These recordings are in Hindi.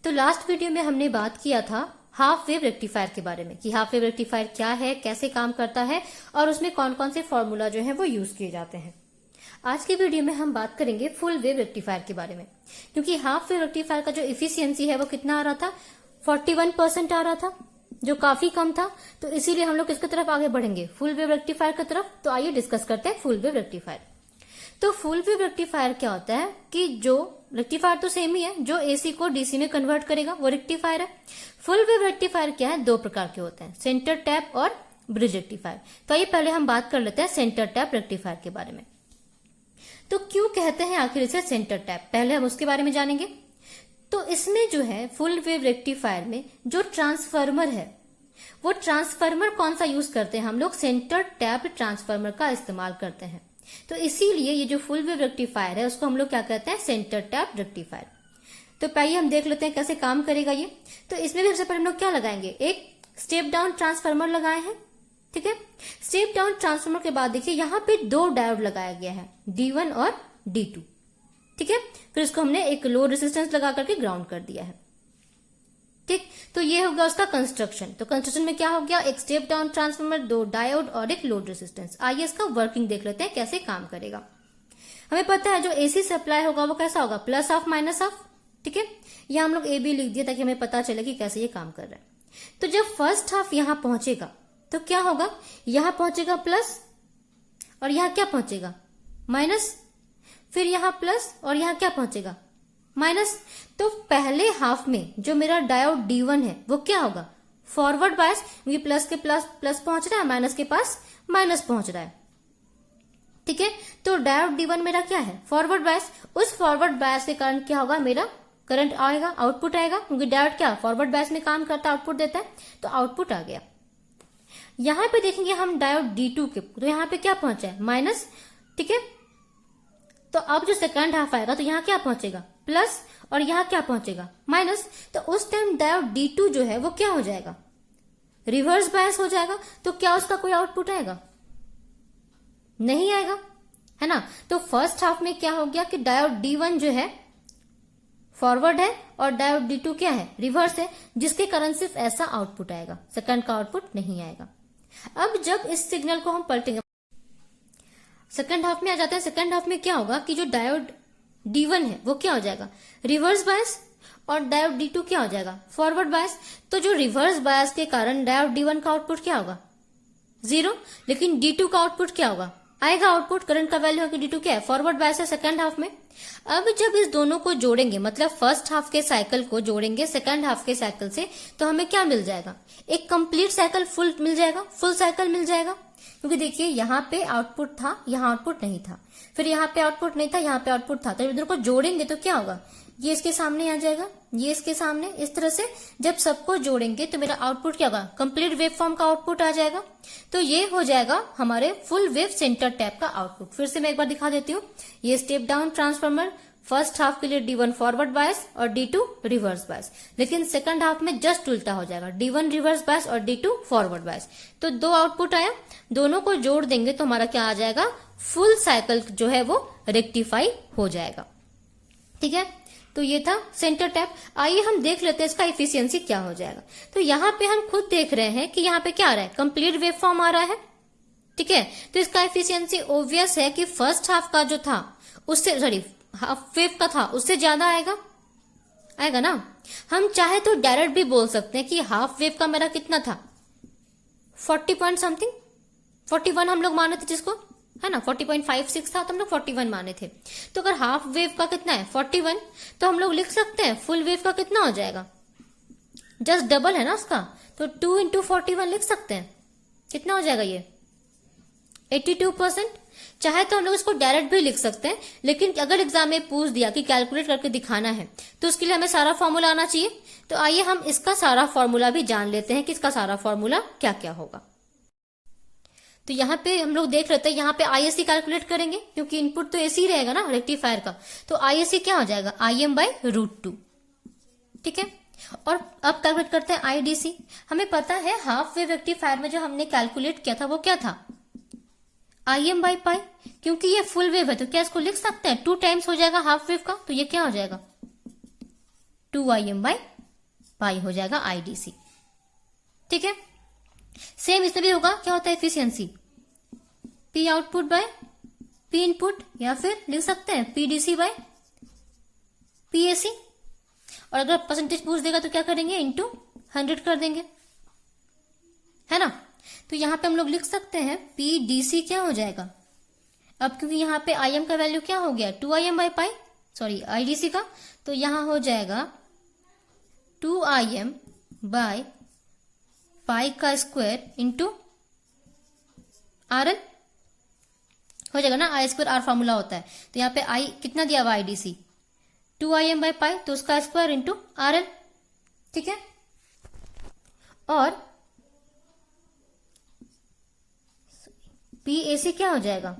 तो लास्ट वीडियो में हमने बात किया था हाफ वेव रेक्टिफायर के बारे में कि हाफ वेव रेक्टिफायर क्या है, कैसे काम करता है और उसमें कौन कौन से फॉर्मूला जो है वो यूज किए जाते हैं। आज के वीडियो में हम बात करेंगे फुल वेव रेक्टिफायर के बारे में, क्योंकि हाफ वेव रेक्टिफायर का जो इफिशियंसी है वो कितना आ रहा था, 41% आ रहा था, जो काफी कम था। तो इसीलिए हम लोग किसकी तरफ आगे बढ़ेंगे, फुल वेव रेक्टिफायर की तरफ। तो आइए डिस्कस करते हैं फुल वेव रेक्टिफायर। तो फुल वेव रेक्टिफायर क्या होता है कि जो रेक्टिफायर तो सेम ही है, जो एसी को डीसी में कन्वर्ट करेगा वो रेक्टिफायर है। फुल वेव रेक्टिफायर क्या है, दो प्रकार के होते हैं, सेंटर टैप और ब्रिज रेक्टिफायर। तो आइए पहले हम बात कर लेते हैं सेंटर टैप रेक्टिफायर के बारे में। तो क्यों कहते हैं आखिर इसे सेंटर टैप, पहले हम उसके बारे में जानेंगे। तो इसमें जो है फुल वेव रेक्टिफायर में जो ट्रांसफार्मर है, वो ट्रांसफार्मर कौन सा यूज करते हैं हम लोग, सेंटर टैप ट्रांसफार्मर का इस्तेमाल करते हैं। तो इसीलिए ये जो फुल वेव रेक्टिफायर है उसको हम लोग क्या कहते हैं, सेंटर टैप रेक्टिफायर। तो पहले हम देख लेते हैं कैसे काम करेगा ये। तो इसमें भी सबसे पहले हम लोग क्या लगाएंगे, एक स्टेप डाउन ट्रांसफार्मर लगाए हैं, ठीक है। स्टेप डाउन ट्रांसफार्मर के बाद देखिए यहाँ पे दो डायोड लगाया गया है, D1 और D2, ठीक है। फिर इसको हमने एक लोड रेजिस्टेंस लगा करके ग्राउंड कर दिया है, ठीक। तो ये हो गया उसका कंस्ट्रक्शन। तो कंस्ट्रक्शन में क्या हो गया, एक स्टेप डाउन ट्रांसफार्मर, दो डायोड और एक लोड रेजिस्टेंस। आइए इसका वर्किंग देख लेते हैं कैसे काम करेगा। हमें पता है जो एसी सप्लाई होगा वो कैसा होगा, प्लस ऑफ माइनस ऑफ, ठीक है। यहां हम लोग ए बी लिख दिया ताकि हमें पता चले कि कैसे ये काम कर रहा है। तो जब फर्स्ट हाफ यहां पहुंचेगा तो क्या होगा, यहां पहुंचेगा प्लस और यहां क्या पहुंचेगा, माइनस। फिर यहां प्लस और यहां क्या पहुंचेगा, माइनस। तो पहले हाफ में जो मेरा डायोड D1 है वो क्या होगा, फॉरवर्ड बायस, क्योंकि प्लस के प्लस प्लस पहुंच रहा है, माइनस के पास माइनस पहुंच रहा है, ठीक है। तो डायोड D1 मेरा क्या है, फॉरवर्ड बायस। उस फॉरवर्ड बायस के कारण क्या होगा, मेरा करंट आएगा, आउटपुट आएगा, क्योंकि डायोड क्या फॉरवर्ड बायस में काम करता है, आउटपुट देता है, तो आउटपुट आ गया। यहां पे देखेंगे हम डायोड D2 के, तो यहां पे क्या पहुंचा है, माइनस, ठीक है। तो अब जो सेकंड हाफ आएगा तो यहाँ क्या पहुंचेगा, प्लस, और यहाँ क्या पहुंचेगा, माइनस। तो उस टाइम डायोड D2 जो है वो क्या हो जाएगा, रिवर्स बायस हो जाएगा। तो क्या उसका कोई आउटपुट आएगा, नहीं आएगा, है ना। तो फर्स्ट हाफ में क्या हो गया कि डायोड D1 जो है फॉरवर्ड है और डायोड D2 क्या है, रिवर्स है, जिसके कारण सिर्फ ऐसा आउटपुट आएगा, सेकंड का आउटपुट नहीं आएगा। अब जब इस सिग्नल को हम पलटेंगे, सेकंड हाफ में आ जाते हैं। सेकंड हाफ में क्या होगा कि जो डायोड D1 है वो क्या हो जाएगा, रिवर्स बायस, और डायोड D2 क्या हो जाएगा, फॉरवर्ड बायस। तो जो रिवर्स बायस के कारण डायोड D1 का आउटपुट क्या होगा, 0, लेकिन D2 का आउटपुट क्या होगा, आएगा आउटपुट, करंट का वैल्यू है कि D2 क्या है, फॉरवर्ड बायस है सेकंड हाफ में। अब जब इस दोनों को जोड़ेंगे, मतलब फर्स्ट हाफ के साइकिल को जोड़ेंगे सेकंड हाफ के साइकिल से, तो हमें क्या मिल जाएगा, एक कंप्लीट साइकिल फुल मिल जाएगा, फुल साइकिल मिल जाएगा। क्योंकि देखिए यहाँ पे आउटपुट था, यहाँ आउटपुट नहीं था, फिर यहाँ पे आउटपुट नहीं था, यहाँ पे आउटपुट था। तो इधर को जोड़ेंगे तो क्या होगा, ये इसके सामने आ जाएगा, ये इसके सामने, इस तरह से जब सबको जोड़ेंगे तो मेरा आउटपुट क्या होगा, कंप्लीट वेव फॉर्म का आउटपुट आ जाएगा। तो ये हो जाएगा हमारे फुल वेव सेंटर टैप का आउटपुट। फिर से मैं एक बार दिखा देती हूँ। ये step down transformer first half के लिए D1 फॉरवर्ड बायस और D2 रिवर्स बायस, लेकिन सेकंड हाफ में जस्ट उल्टा हो जाएगा, D1 रिवर्स बायस और D2 फॉरवर्ड बायस। तो दो आउटपुट आया, दोनों को जोड़ देंगे तो हमारा क्या आ जाएगा, फुल साइकिल जो है वो रेक्टिफाई हो जाएगा, ठीक है। तो ये था सेंटर टैप। आइए हम देख लेते हैं इसका इफिशियंसी क्या हो जाएगा। तो यहाँ पे हम खुद देख रहे हैं कि यहाँ पे क्या आ रहा है, कंप्लीट वेव फॉर्म आ रहा है, ठीक है। तो इसका इफिशियंसी ऑब्वियस है कि फर्स्ट हाफ का जो था उससे, सॉरी हाफ वेव का था उससे ज्यादा आएगा, आएगा ना। हम चाहे तो डायरेक्ट भी बोल सकते हैं कि हाफ वेव का मेरा कितना था, 40 पॉइंट समथिंग, 41 हम लोग माने थे जिसको, है ना, 40.56 था तो हम लोग 41 माने थे। तो अगर हाफ वेव का कितना है 41, तो हम लोग लिख सकते हैं फुल वेव का कितना हो जाएगा, जस्ट डबल है ना उसका, तो 2 इंटू 41 लिख सकते हैं। कितना हो जाएगा ये, 82%। चाहे तो हम लोग इसको डायरेक्ट भी लिख सकते हैं, लेकिन अगर एग्जाम में पूछ दिया कि कैलकुलेट करके दिखाना है तो उसके लिए हमें सारा फॉर्मूला आना चाहिए। तो आइए हम इसका सारा फॉर्मूला भी जान लेते हैं कि इसका सारा फॉर्मूला क्या क्या होगा। तो यहाँ पे हम लोग देख लेते हैं, यहाँ पे ISC कैलकुलेट करेंगे क्योंकि इनपुट तो ऐसे ही रहेगा ना रेक्टिफायर का। तो ISC क्या हो जाएगा, Im/√2, ठीक है। और अब कैलकुलेट करते हैं IDC। हमें पता है हाफ वेव रेक्टिफायर में जो हमने कैलकुलेट किया था वो क्या था, Im/π, क्योंकि ये फुल वेव है तो क्या इसको लिख सकते हैं, 2 टाइम्स हो जाएगा हाफ वेव का, तो ये क्या हो जाएगा 2Im/π। पाई हो जाएगा आईडीसी। ठीक है, सेम इसमें भी होगा, क्या होता है efficiency, P output by P input, या फिर लिख सकते हैं पीडीसी बाय पीएसी। और अगर परसेंटेज पूछ देगा तो क्या करेंगे, इंटू 100 कर देंगे, है ना। तो यहां पे हम लोग लिख सकते हैं पीडीसी क्या हो जाएगा, अब क्योंकि यहाँ पे IM का वैल्यू क्या हो गया 2IM by pi, sorry IDC का, तो यहां हो जाएगा 2IM बाय पाई का स्क्वायर इंटू RL हो जाएगा ना, आई स्क्वायर आर फॉर्मूला होता है। तो यहाँ पे आई कितना दिया हुआ आईडीसी 2IM बाई पाई, तो उसका स्क्वायर इंटू RL। ठीक है, और PAC क्या हो जाएगा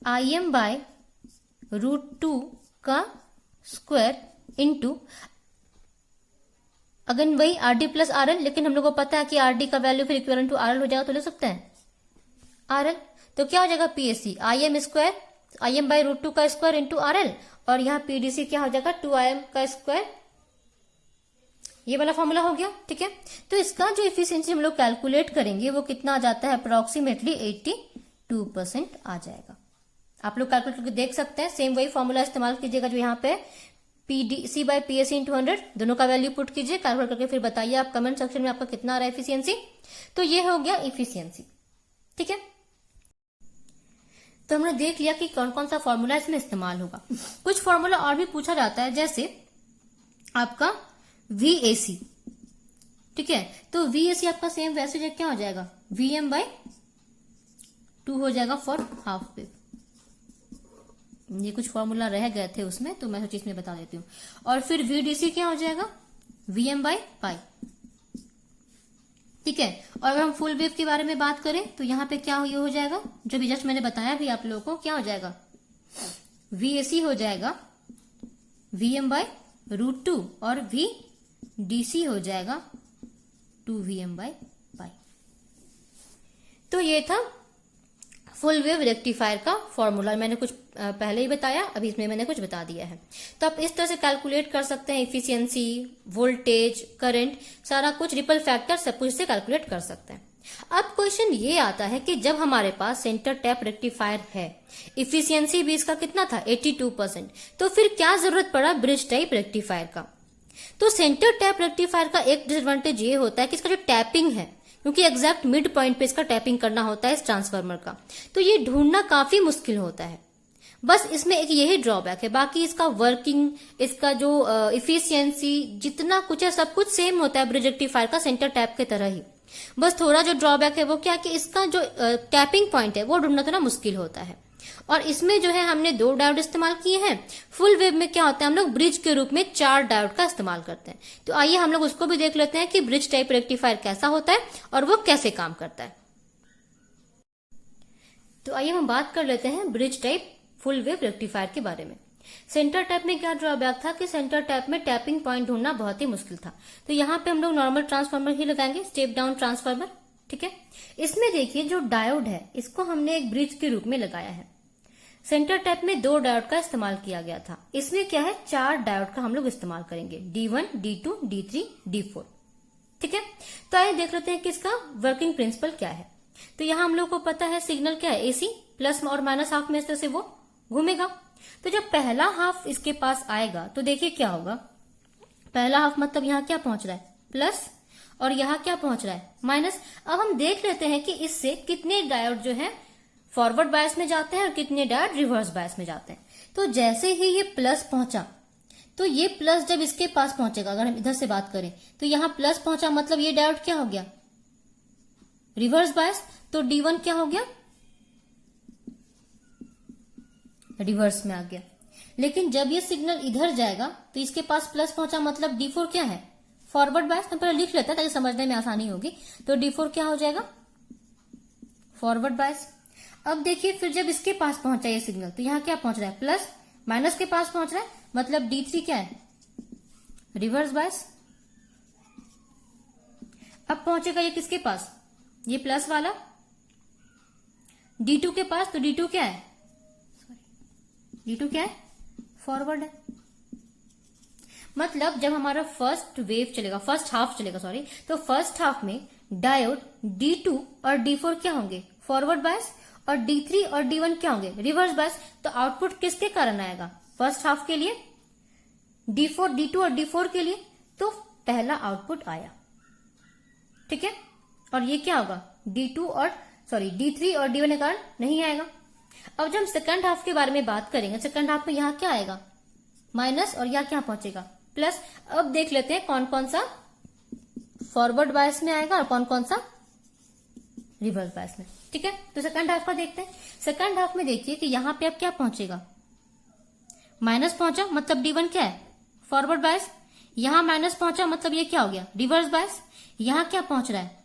IM बाय √2 का स्क्वायर इंटू, अगर वही RD प्लस RL, लेकिन हम लोग को पता है कि RD का वैल्यू फिर इक्विवेलेंट टू RL हो जाएगा, तो ले सकते हैं RL। तो क्या हो जाएगा PAC IM square, IM by √2 का स्क्वायर इंटू RL, और यहाँ PDC क्या हो जाएगा 2IM का स्क्वायर, ये वाला फॉर्मूला हो गया। ठीक है, तो इसका जो एफिशिएंसी हम लोग कैलकुलेट करेंगे वो कितना आ जाता है, अप्रोक्सीमेटली 82% आ जाएगा। आप लोग कैलकुलेट करके देख सकते हैं, सेम वही फॉर्मूला इस्तेमाल कीजिएगा जो यहाँ पे पीडीसी बाय पीएसी इंटू 100, दोनों का वैल्यू पुट कीजिए, कैलकुलेट करके फिर बताइए आप कमेंट सेक्शन में आपका कितना आ रहा है एफिशिएंसी। तो ये हो गया एफिशिएंसी। ठीक है, तो हमने देख लिया कि कौन कौन सा फॉर्मूला इसमें इस्तेमाल होगा। कुछ फॉर्मूला और भी पूछा जाता है, जैसे आपका VAC। ठीक है, तो VAC आपका सेम वैसे क्या हो जाएगा VM बाय 2 हो जाएगा फॉर हाफ वेव। ये कुछ फॉर्मूला रह गए थे उसमें, तो मैं सोची इसमें बता देती हूँ। और फिर VDC क्या हो जाएगा VM बाय पाई। ठीक है, और अगर हम फुल वेव के बारे में बात करें तो यहाँ पे क्या हो जाएगा, जो भी जस्ट मैंने बताया भी आप लोगों को, क्या हो जाएगा VAC हो जाएगा VM बाय √2 और VDC हो जाएगा 2VM बाय पाई। तो ये था फुल वेव रेक्टिफायर का फॉर्मूला, मैंने कुछ पहले ही बताया, अभी इसमें मैंने कुछ बता दिया है। तो आप इस तरह से कैलकुलेट कर सकते हैं एफिशिएंसी, वोल्टेज, करंट, सारा कुछ, रिपल फैक्टर, सब कुछ से कैलकुलेट कर सकते हैं। अब क्वेश्चन ये आता है कि जब हमारे पास सेंटर टैप रेक्टिफायर है, एफिशिएंसी भी इसका कितना था 82%, तो फिर क्या जरूरत पड़ा ब्रिज टाइप रेक्टिफायर का। तो सेंटर टैप रेक्टिफायर का एक डिसएडवांटेज ये होता है कि इसका जो टैपिंग है, क्योंकि एग्जैक्ट मिड पॉइंट पे इसका टैपिंग करना होता है इस ट्रांसफार्मर का, तो ये ढूंढना काफी मुश्किल होता है। बस इसमें एक यही ड्रॉबैक है, बाकी इसका वर्किंग, इसका जो इफिशियंसी, जितना कुछ है सब कुछ सेम होता है ब्रिज रेक्टिफायर का सेंटर टैप के तरह ही। बस थोड़ा जो ड्रॉबैक है वो क्या कि इसका जो टैपिंग पॉइंट है वो ढूंढना थोड़ा मुश्किल होता है। और इसमें जो है हमने 2 डायोड इस्तेमाल किए हैं। फुल वेव में क्या होता है, हम लोग ब्रिज के रूप में 4 डायोड का इस्तेमाल करते हैं। तो आइए हम लोग उसको भी देख लेते हैं कि ब्रिज टाइप रेक्टिफायर कैसा होता है और वो कैसे काम करता है। तो आइए हम बात कर लेते हैं bridge type full wave rectifier के बारे में। सेंटर टैप में क्या ड्रॉबैक था कि सेंटर टैप में टैपिंग पॉइंट ढूंढना बहुत ही मुश्किल था। तो यहाँ पे हम लोग नॉर्मल ट्रांसफार्मर ही लगाएंगे, स्टेप डाउन ट्रांसफार्मर। ठीक है, इसमें देखिए जो डायोड है इसको हमने एक ब्रिज के रूप में लगाया है। सेंटर टैप में 2 डायोड का इस्तेमाल किया गया था, इसमें क्या है 4 डायोड का हम लोग इस्तेमाल करेंगे, D1, D2, D3, D4। ठीक है, तो आइए देख लेते हैं कि इसका वर्किंग प्रिंसिपल क्या है। तो यहाँ हम लोग को पता है सिग्नल क्या है, AC, प्लस और माइनस हाफ में इस तरह से वो घूमेगा। तो जब पहला हाफ इसके पास आएगा तो देखिए क्या होगा, पहला हाफ मतलब यहाँ क्या पहुंच रहा है प्लस, और यहाँ क्या पहुंच रहा है माइनस। अब हम देख लेते हैं कि इससे कितने डायोड जो है फॉरवर्ड बायस में जाते हैं और कितने डायोड रिवर्स बायस में जाते हैं। तो जैसे ही ये प्लस पहुंचा, तो ये प्लस जब इसके पास पहुंचेगा, अगर हम इधर से बात करें तो यहाँ प्लस पहुंचा मतलब ये डायोड क्या हो गया रिवर्स बायस, तो D1 क्या हो गया रिवर्स में आ गया। लेकिन जब ये सिग्नल इधर जाएगा तो इसके पास प्लस पहुंचा मतलब D4 क्या है फॉरवर्ड बायस। तो पहले लिख लेता है ताकि समझने में आसानी होगी। तो D4 क्या हो जाएगा फॉरवर्ड बायस। अब देखिए फिर जब इसके पास पहुंचा ये सिग्नल तो यहाँ क्या पहुंच रहा है प्लस, माइनस के पास पहुंच रहा है मतलब D3 क्या है रिवर्स बायस। अब पहुंचेगा ये किसके पास, ये प्लस वाला D2 के पास, तो D2 क्या है फॉरवर्ड है। मतलब जब हमारा फर्स्ट हाफ चलेगा सॉरी, तो फर्स्ट हाफ में डायोड D2 और D4 क्या होंगे, फॉरवर्ड बायस, और D3 और D1 क्या होंगे, रिवर्स बायस। तो आउटपुट किसके कारण आएगा, फर्स्ट हाफ के लिए D4, D2 और D4 के लिए, तो पहला आउटपुट आया, ठीक है। और ये क्या होगा, D3 और D1 के कारण नहीं आएगा। अब जब हम सेकंड हाफ के बारे में बात करेंगे, सेकंड हाफ में यहाँ क्या आएगा, माइनस, और यहाँ क्या पहुंचेगा, प्लस। अब देख लेते हैं कौन कौन सा फॉरवर्ड बायस में आएगा और कौन कौन सा रिवर्स बायस में, ठीक है। तो सेकंड हाफ का देखते हैं। सेकंड हाफ में देखिए कि यहाँ पे अब क्या पहुंचेगा, माइनस पहुंचा, मतलब D1 क्या है, फॉरवर्ड बायस। यहां माइनस पहुंचा, मतलब ये क्या हो गया, रिवर्स बायस। यहां क्या पहुंच रहा है,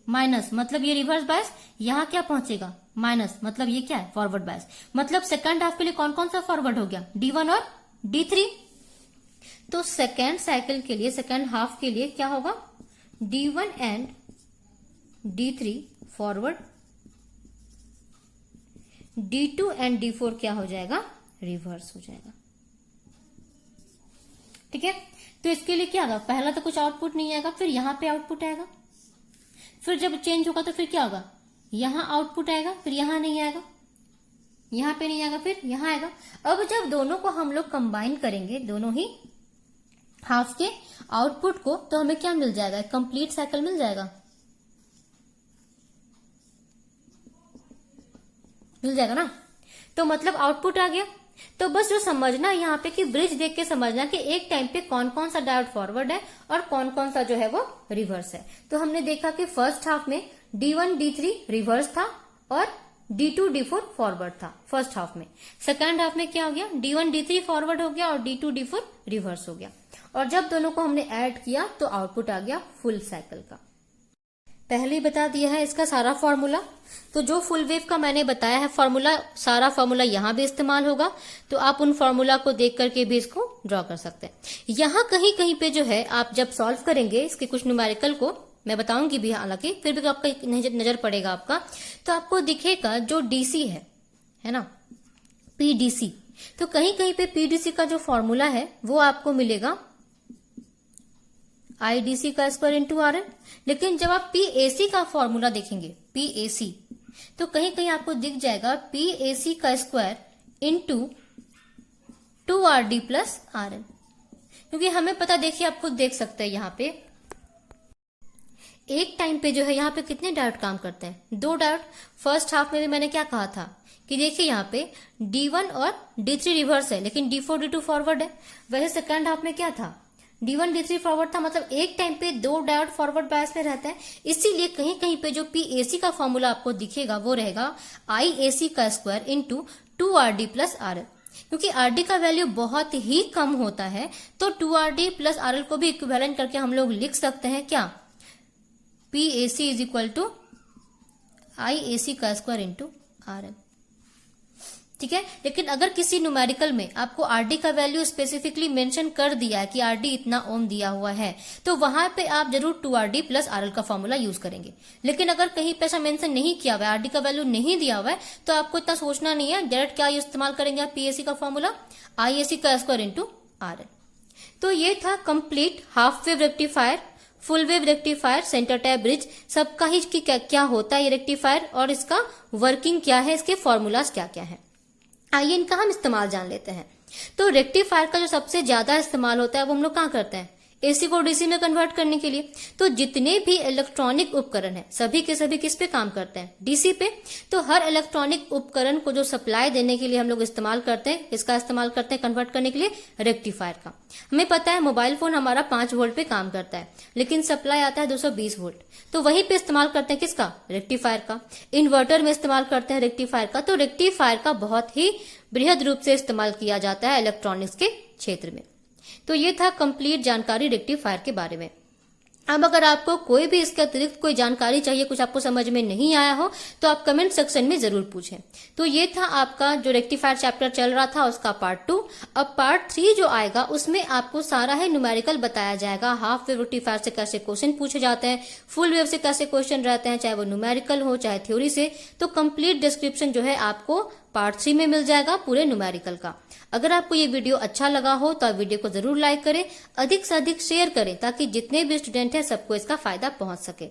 माइनस, मतलब ये रिवर्स बायस। यहां क्या पहुंचेगा, माइनस, मतलब ये क्या है, फॉरवर्ड बायस। मतलब सेकंड हाफ के लिए कौन कौन सा फॉरवर्ड हो गया, D1 और D3। तो सेकेंड साइकिल के लिए, सेकेंड हाफ के लिए क्या होगा, D1 and D3 forward, D2 and D4 क्या हो जाएगा, रिवर्स हो जाएगा, ठीक है। तो इसके लिए क्या होगा, पहला तो कुछ आउटपुट नहीं आएगा, फिर यहां पे आउटपुट आएगा, फिर जब चेंज होगा तो फिर क्या होगा, यहां आउटपुट आएगा, फिर यहां नहीं आएगा, यहां पे नहीं आएगा, फिर यहां आएगा। अब जब दोनों को हम लोग कंबाइन करेंगे, दोनों ही हाफ के आउटपुट को, तो हमें क्या मिल जाएगा, कंप्लीट साइकिल मिल जाएगा, ना। तो मतलब आउटपुट आ गया। तो बस जो समझना यहाँ पे कि ब्रिज देख के समझना कि एक टाइम पे कौन कौन सा डायोड फॉरवर्ड है और कौन कौन सा जो है वो रिवर्स है। तो हमने देखा कि फर्स्ट हाफ में D1 D3 रिवर्स था और D2 D4 फॉरवर्ड था फर्स्ट हाफ में। सेकेंड हाफ में क्या हो गया, D1 D3 फॉरवर्ड हो गया और D2 D4 रिवर्स हो गया। और जब दोनों को हमने ऐड किया तो आउटपुट आ गया फुल साइकिल का। पहले ही बता दिया है इसका सारा फॉर्मूला। तो जो फुल वेव का मैंने बताया है फॉर्मूला, सारा फॉर्मूला यहाँ भी इस्तेमाल होगा, तो आप उन फॉर्मूला को देख करके भी इसको ड्रॉ कर सकते हैं। यहाँ कहीं कहीं पे जो है आप जब सॉल्व करेंगे इसके कुछ न्यूमेरिकल को, मैं बताऊंगी भी हालांकि, फिर भी आपका नजर पड़ेगा आपका, तो आपको दिखेगा जो डीसी है ना, पीडीसी। तो कहीं कहीं पे पीडीसी का जो फॉर्मूला है वो आपको मिलेगा IDC का स्क्वायर इंटू RN। लेकिन जब आप PAC का फॉर्मूला देखेंगे, PAC, तो कहीं कहीं आपको दिख जाएगा PAC का square into 2RD plus RN। क्योंकि हमें पता, देखिए आप खुद देख सकते हैं यहाँ पे एक टाइम पे जो है यहाँ पे कितने डायोड काम करते हैं, 2 डायोड। फर्स्ट हाफ में भी मैंने क्या कहा था कि देखिए यहाँ पे D1 और D3 रिवर्स है लेकिन D4 D2 फॉरवर्ड है। वैसे सेकंड हाफ में क्या था, D1 D3 फॉरवर्ड था, मतलब एक टाइम पे 2 डायोड फॉरवर्ड बायस में रहता है। इसीलिए कहीं कहीं पे जो PAC का फॉर्मूला आपको दिखेगा वो रहेगा IAC का square into 2RD plus RL। क्योंकि RD का वैल्यू बहुत ही कम होता है तो 2RD प्लस RL को भी इक्विवेलेंट करके हम लोग लिख सकते हैं क्या, PAC is equal to IAC का स्क्वायर इंटू RL, ठीक है। लेकिन अगर किसी न्यूमेरिकल में आपको RD का वैल्यू स्पेसिफिकली मेंशन कर दिया है कि RD इतना ओम दिया हुआ है, तो वहां पे आप जरूर 2RD प्लस RL का फॉर्मूला यूज करेंगे। लेकिन अगर कहीं पे ऐसा मेंशन नहीं किया हुआ है, RD का वैल्यू नहीं दिया हुआ है, तो आपको इतना सोचना नहीं है, डायरेक्ट क्या इस्तेमाल करेंगे आप, PAC का फॉर्मूला IAC का स्क्वायर इंटू RL। तो ये था complete half wave rectifier, full wave rectifier, centre tap bridge, सबका ही कि क्या होता है ये रेक्टिफायर और इसका वर्किंग क्या है, इसके फॉर्मूलाज क्या क्या है। आइए इनका हम इस्तेमाल जान लेते हैं। तो रेक्टिफायर का जो सबसे ज्यादा इस्तेमाल होता है वो हम लोग कहाँ करते हैं, AC को DC में कन्वर्ट करने के लिए। तो जितने भी इलेक्ट्रॉनिक उपकरण हैं सभी के सभी किस पे काम करते हैं, DC पे। तो हर इलेक्ट्रॉनिक उपकरण को जो सप्लाई देने के लिए हम लोग इस्तेमाल करते हैं, इसका इस्तेमाल करते हैं कन्वर्ट करने के लिए रेक्टिफायर का। हमें पता है मोबाइल फोन हमारा 5 वोल्ट पे काम करता है लेकिन सप्लाई आता है 220 वोल्ट, तो वहीं पे इस्तेमाल करते हैं किसका, रेक्टिफायर का। इन्वर्टर में इस्तेमाल करते हैं रेक्टिफायर का। तो रेक्टिफायर का बहुत ही बृहद रूप से इस्तेमाल किया जाता है इलेक्ट्रॉनिक्स के क्षेत्र में। तो ये था कंप्लीट जानकारी रेक्टिफायर के बारे में। अब अगर आपको कोई भी इसके अतिरिक्त कोई जानकारी चाहिए, कुछ आपको समझ में नहीं आया हो, तो आप कमेंट सेक्शन में जरूर पूछें। तो ये था आपका जो रेक्टिफायर चैप्टर चल रहा था उसका पार्ट 2। अब पार्ट 3 जो आएगा उसमें आपको सारा ही न्यूमेरिकल बताया जाएगा। हाफ वेव रेक्टिफायर से कैसे क्वेश्चन पूछे जाते हैं, फुल वेव से कैसे क्वेश्चन रहते हैं, चाहे वो न्यूमेरिकल हो चाहे थ्योरी से। तो कंप्लीट डिस्क्रिप्शन जो है आपको पार्ट 3 में मिल जाएगा पूरे न्यूमेरिकल का। अगर आपको ये वीडियो अच्छा लगा हो तो आप वीडियो को जरूर लाइक करें, अधिक से अधिक शेयर करें ताकि जितने भी स्टूडेंट हैं सबको इसका फायदा पहुंच सके।